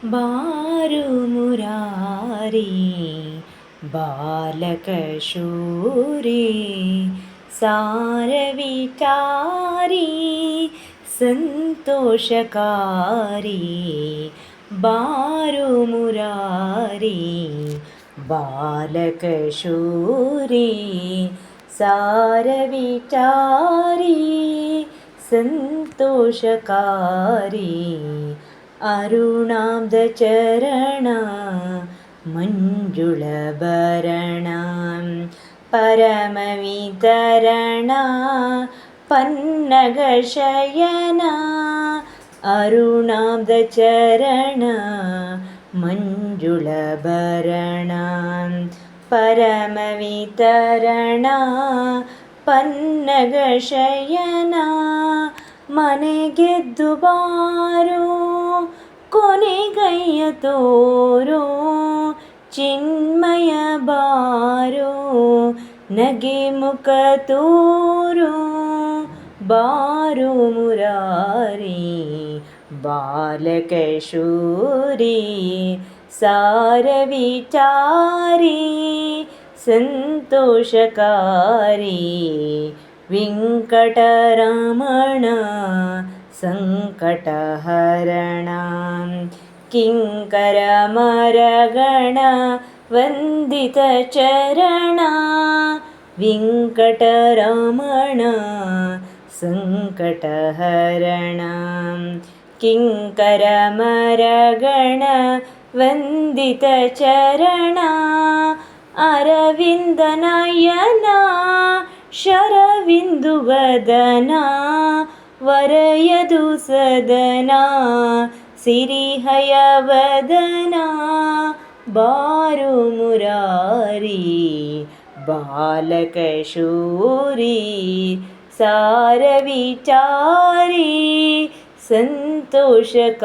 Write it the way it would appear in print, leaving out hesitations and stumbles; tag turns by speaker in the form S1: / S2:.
S1: ಬಾರು ಮುರಾರಿ ಬಾಲಕಶೂರಿ ಸಾರವಿಚಾರಿ ಸಂತೋಷಕಾರಿ ಬಾರು ಮುರಾರಿ ಬಾಲಕಶೂರಿ ಸಾರವಿಚಾರಿ ಸಂತೋಷಕಾರಿ ಅರುಣಾಬ್ಧಚರಣ ಮಂಜುಳಭರಣ ಪರಮವಿತರಣ ಪನ್ನಗಶಯನ ಅರುಣಾಬ್ಧಚರಣ ಮಂಜುಳಭರಣ ಪರಮವಿತರಣ ಪನ್ನಗಶಯನ ಮನೆಗೆದ್ದು ಬಾರೋ ಕೊನೆಗೈಯ ತೋರೋ ಚಿನ್ಮಯ ಬಾರೋ ನಗೆ ಮುಖ ತೋರೋ ಬಾರೋ ಮುರಾರಿ ಬಾಲಕಶೂರಿ ಸಾರವಿಚಾರಿ ಸಂತೋಷಕಾರಿ ವೆಂಕಟರಮಣ ಸಂಕಟಹರಣ ಕಿಂಕರಮರಗಣ ವಂದಿತ ಚರಣ ವೆಂಕಟರಮಣ ಸಂಕಟಹರಣ ಕಿಂಕರಮರಗಣ ವಂದಿತ ಚರಣ ಅರವಿಂದನಯನ ಶರವಿಂದುವದನ ವರಯದು ಸದನ ಸಿರಿಹಯವದನ ಬಾರು ಮುರಾರಿ ಬಾಲಕಶೂರಿ ಸಾರವಿಚಾರಿ ಸಂತೋಷಕಾರಿ.